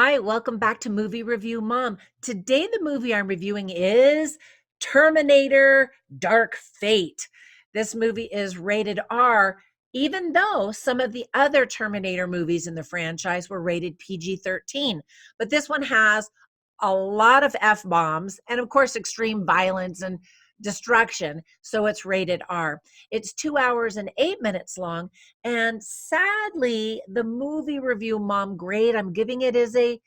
Hi, welcome back to Movie Review Mom. Today, the movie I'm reviewing is Terminator Dark Fate. This movie is rated R, even though some of the other Terminator movies in the franchise were rated PG-13. But this one has a lot of F bombs and, of course, extreme violence and destruction. So it's rated R. It's 2 hours and 8 minutes long. And sadly, the movie review mom grade I'm giving it is a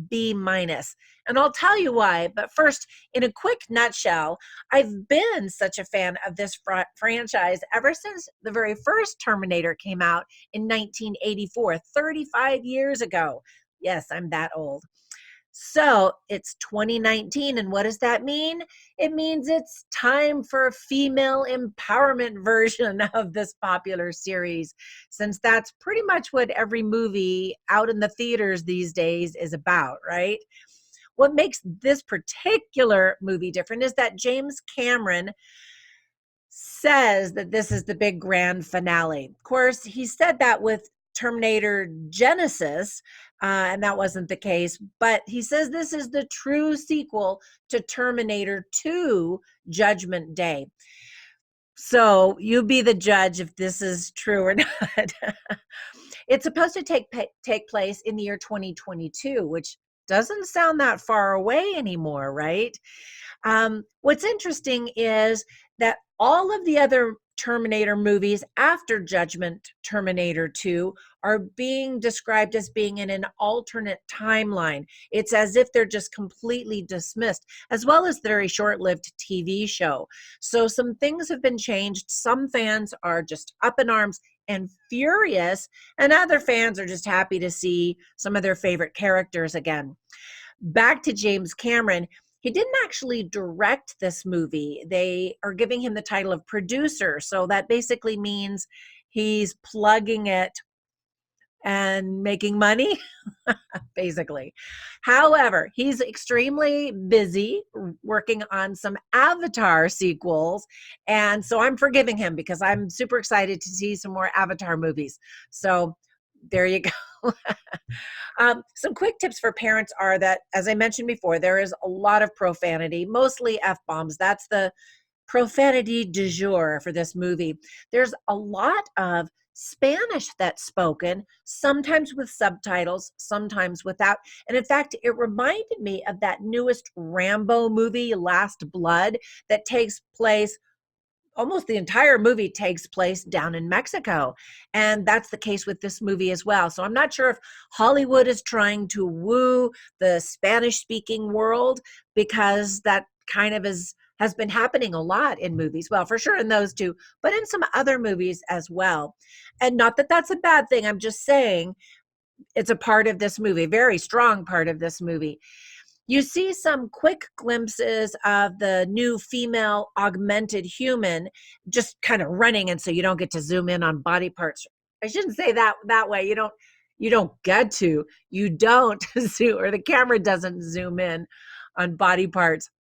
B minus. And I'll tell you why. But first, in a quick nutshell, I've been such a fan of this franchise ever since the very first Terminator came out in 1984, 35 years ago. Yes, I'm that old. So it's 2019. And what does that mean? It means it's time for a female empowerment version of this popular series, since that's pretty much what every movie out in the theaters these days is about, right? What makes this particular movie different is that James Cameron says that this is the big grand finale. Of course, he said that with Terminator Genesis, and that wasn't the case, but he says this is the true sequel to Terminator 2 Judgment Day. So you be the judge if this is true or not. It's supposed to take place in the year 2022, which doesn't sound that far away anymore, right? What's interesting is that all of the other Terminator movies after Judgment Terminator 2 are being described as being in an alternate timeline. It's as if they're just completely dismissed, as well as the very short-lived TV show. So some things have been changed. Some fans are just up in arms and furious, and other fans are just happy to see some of their favorite characters again. Back to James Cameron. He didn't actually direct this movie. They are giving him the title of producer. So that basically means he's plugging it and making money, basically. However, he's extremely busy working on some Avatar sequels. And so I'm forgiving him because I'm super excited to see some more Avatar movies. So there you go. Some quick tips for parents are that, as I mentioned before, there is a lot of profanity, mostly F bombs. That's the profanity du jour for this movie. There's a lot of Spanish that's spoken, sometimes with subtitles, sometimes without. And in fact, it reminded me of that newest Rambo movie, Last Blood, that takes place almost the entire movie takes place down in Mexico. And that's the case with this movie as well. So I'm not sure if Hollywood is trying to woo the Spanish speaking world, because that kind of has been happening a lot in movies. Well, for sure in those two, but in some other movies as well. And not that that's a bad thing. I'm just saying it's a part of this movie, a very strong part of this movie. You see some quick glimpses of the new female augmented human just kind of running, and so you don't get to zoom in on body parts. I shouldn't say that way. You don't get to. You don't zoom, or the camera doesn't zoom in on body parts.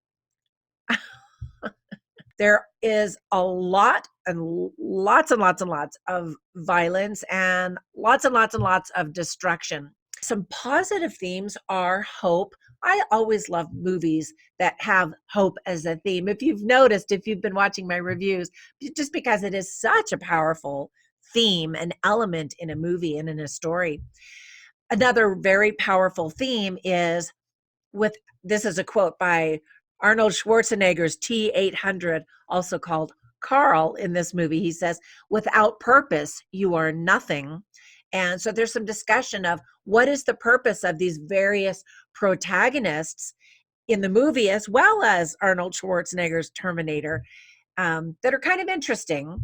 There is a lot and lots and lots and lots of violence and lots of destruction. Some positive themes are hope. I always love movies that have hope as a theme. If you've noticed, if you've been watching my reviews, just because it is such a powerful theme and element in a movie and in a story. Another very powerful theme is with this is a quote by Arnold Schwarzenegger's T-800, also called Carl in this movie. He says, "Without purpose, you are nothing." And so there's some discussion of what is the purpose of these various protagonists in the movie, as well as Arnold Schwarzenegger's Terminator, that are kind of interesting.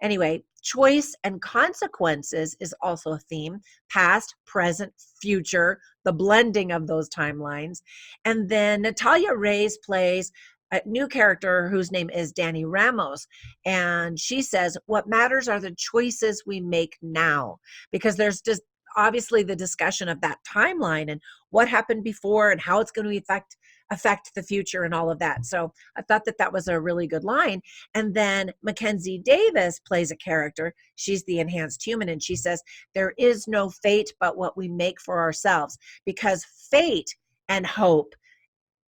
Anyway, choice and consequences is also a theme: past, present, future, the blending of those timelines. And then Natalia Reyes plays a new character whose name is Danny Ramos. And she says, what matters are the choices we make now, because there's just obviously the discussion of that timeline and what happened before and how it's going to affect affect the future and all of that. So I thought that that was a really good line. And then Mackenzie Davis plays a character. She's the enhanced human, and she says, there is no fate but what we make for ourselves, because fate and hope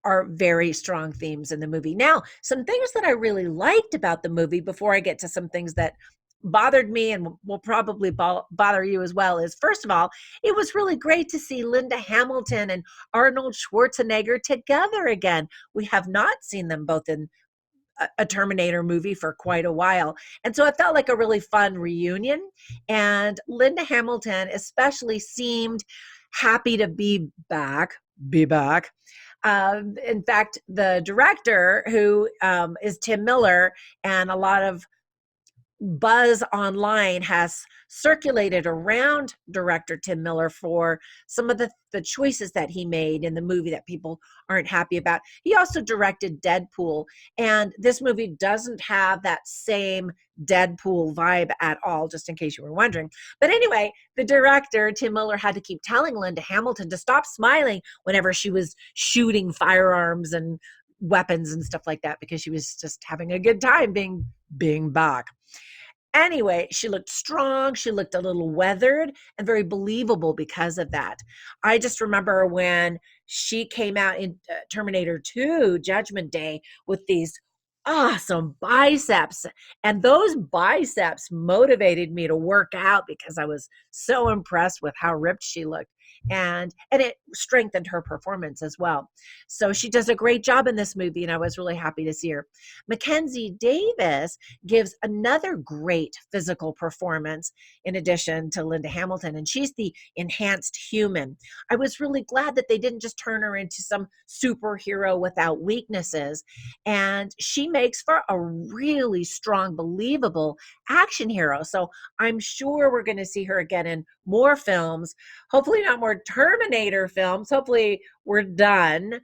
are very strong themes in the movie. Now, some things that I really liked about the movie before I get to some things that bothered me and will probably bother you as well is, first of all, it was really great to see Linda Hamilton and Arnold Schwarzenegger together again. We have not seen them both in a Terminator movie for quite a while. And so it felt like a really fun reunion. And Linda Hamilton especially seemed happy to be back. Be back. In fact, the director, who is Tim Miller, and a lot of buzz online has circulated around director Tim Miller for some of the choices that he made in the movie that people aren't happy about. He also directed Deadpool, and this movie doesn't have that same Deadpool vibe at all, just in case you were wondering. But anyway, the director, Tim Miller, had to keep telling Linda Hamilton to stop smiling whenever she was shooting firearms and weapons and stuff like that, because she was just having a good time being back. Anyway, she looked strong. She looked a little weathered and very believable because of that. I just remember when she came out in Terminator 2 Judgment Day with these awesome biceps. And those biceps motivated me to work out because I was so impressed with how ripped she looked. And it strengthened her performance as well. So she does a great job in this movie, and I was really happy to see her. Mackenzie Davis gives another great physical performance in addition to Linda Hamilton, and she's the enhanced human. I was really glad that they didn't just turn her into some superhero without weaknesses, and she makes for a really strong, believable action hero. So I'm sure we're going to see her again in more films, hopefully not more Terminator films. Hopefully we're done,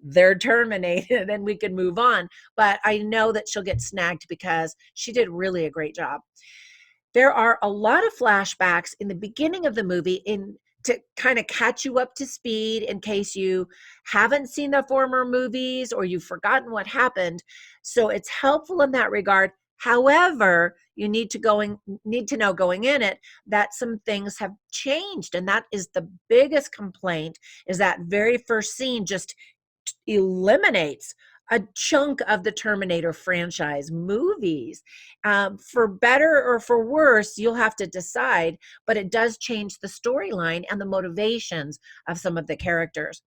they're terminated, and we can move on. But I know that she'll get snagged because she did really a great job. There are a lot of flashbacks in the beginning of the movie to kind of catch you up to speed in case you haven't seen the former movies or you've forgotten what happened. So it's helpful in that regard. However, you need to know going in it that some things have changed, and that is the biggest complaint. Is that very first scene just eliminates a chunk of the Terminator franchise movies. For better or for worse, you'll have to decide, but it does change the storyline and the motivations of some of the characters.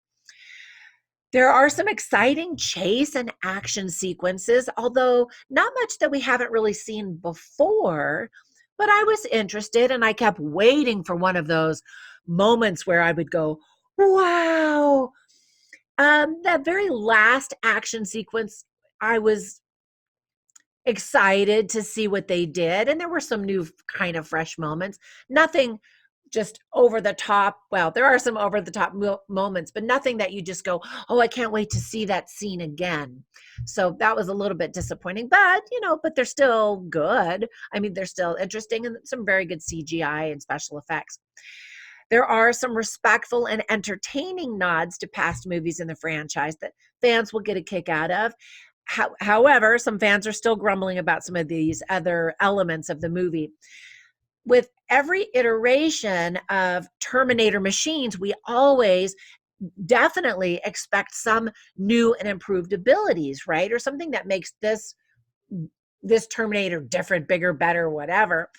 There are some exciting chase and action sequences, although not much that we haven't really seen before. But I was interested, and I kept waiting for one of those moments where I would go, wow. That very last action sequence, I was excited to see what they did. And there were some new kind of fresh moments. Nothing just over the top. Well, there are some over the top moments, but nothing that you just go, oh, I can't wait to see that scene again. So that was a little bit disappointing, but they're still good. I mean, they're still interesting, and some very good CGI and special effects. There are some respectful and entertaining nods to past movies in the franchise that fans will get a kick out of. However, some fans are still grumbling about some of these other elements of the movie. With every iteration of Terminator machines, we always definitely expect some new and improved abilities, right? Or something that makes this Terminator different, bigger, better, whatever.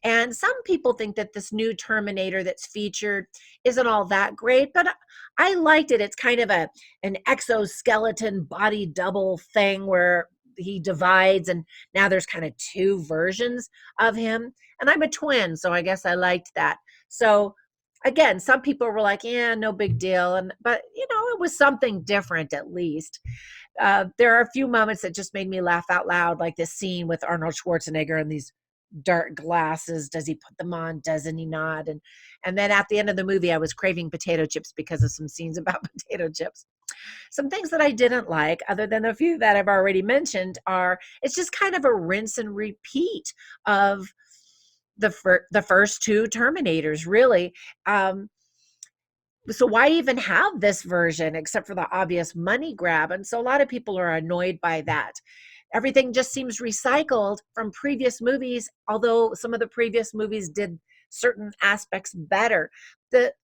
And some people think that this new Terminator that's featured isn't all that great, but I liked it. It's kind of an exoskeleton body double thing where he divides, and now there's kind of two versions of him. And I'm a twin, so I guess I liked that. So again, some people were like, yeah, no big deal. But it was something different at least. There are a few moments that just made me laugh out loud, like this scene with Arnold Schwarzenegger and these dark glasses. Does he put them on? Doesn't he not? And then at the end of the movie, I was craving potato chips because of some scenes about potato chips. Some things that I didn't like, other than a few that I've already mentioned, are it's just kind of a rinse and repeat of the first two Terminators, really. So why even have this version except for the obvious money grab? And so a lot of people are annoyed by that. Everything just seems recycled from previous movies, although some of the previous movies did certain aspects better.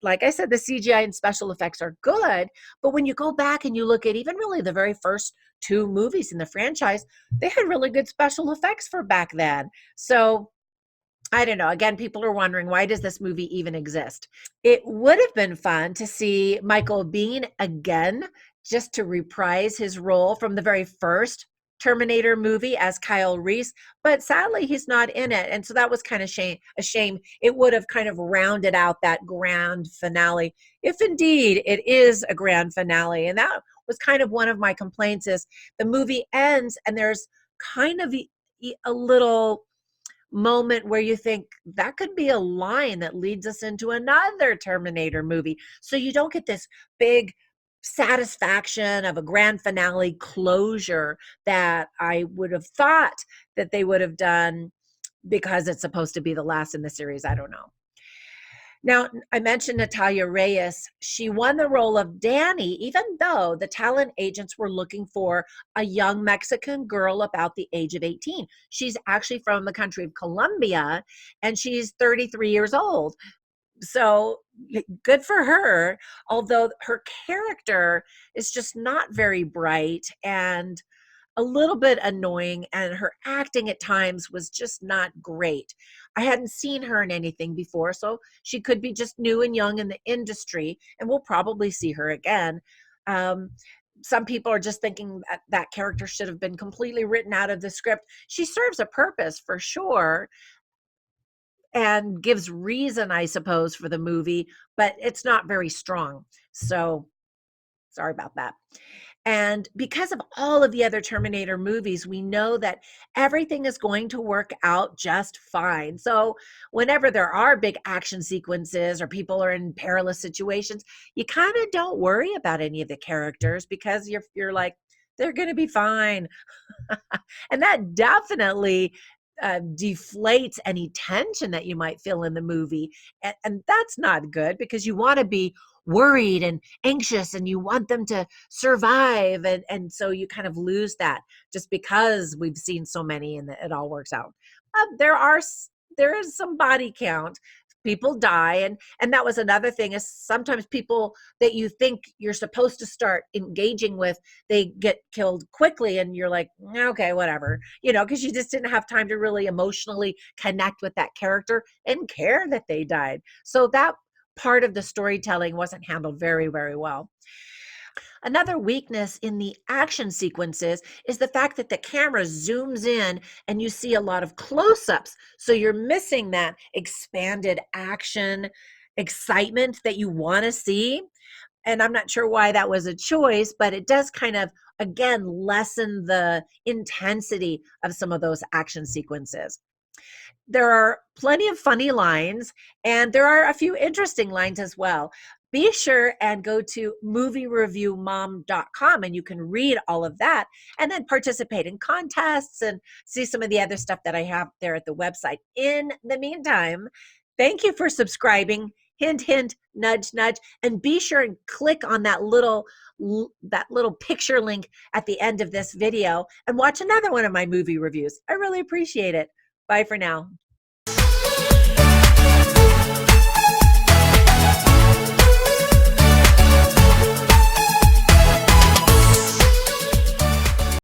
Like I said, the CGI and special effects are good, but when you go back and you look at even really the very first two movies in the franchise, they had really good special effects for back then. So I don't know. Again, people are wondering, why does this movie even exist? It would have been fun to see Michael Biehn again, just to reprise his role from the very first Terminator movie as Kyle Reese, but sadly he's not in it. And so that was kind of a shame. It would have kind of rounded out that grand finale, if indeed it is a grand finale. And that was kind of one of my complaints is the movie ends and there's kind of a little moment where you think that could be a line that leads us into another Terminator movie. So you don't get this big satisfaction of a grand finale closure that I would have thought that they would have done because it's supposed to be the last in the series. I don't know. Now, I mentioned Natalia Reyes. She won the role of Danny, even though the talent agents were looking for a young Mexican girl about the age of 18. She's actually from the country of Colombia, and she's 33 years old. So good for her, although her character is just not very bright and a little bit annoying, and her acting at times was just not great. I hadn't seen her in anything before, so she could be just new and young in the industry, and we'll probably see her again. Um, some people are just thinking that that character should have been completely written out of the script. She serves a purpose for sure and gives reason, I suppose, for the movie, but it's not very strong. So sorry about that. And because of all of the other Terminator movies, we know that everything is going to work out just fine. So, whenever there are big action sequences or people are in perilous situations, you kind of don't worry about any of the characters because you're like, they're going to be fine. And that definitely deflates any tension that you might feel in the movie. And that's not good because you want to be worried and anxious and you want them to survive. And so you kind of lose that just because we've seen so many and it all works out. There is some body count. People die, and that was another thing is sometimes people that you think you're supposed to start engaging with, they get killed quickly and you're like, okay, whatever, because you just didn't have time to really emotionally connect with that character and care that they died. So that part of the storytelling wasn't handled very, very well. Another weakness in the action sequences is the fact that the camera zooms in and you see a lot of close-ups. So you're missing that expanded action excitement that you want to see. And I'm not sure why that was a choice, but it does kind of, again, lessen the intensity of some of those action sequences. There are plenty of funny lines, and there are a few interesting lines as well. Be sure and go to moviereviewmom.com and you can read all of that and then participate in contests and see some of the other stuff that I have there at the website. In the meantime, thank you for subscribing. Hint, hint, nudge, nudge, and be sure and click on that little picture link at the end of this video and watch another one of my movie reviews. I really appreciate it. Bye for now.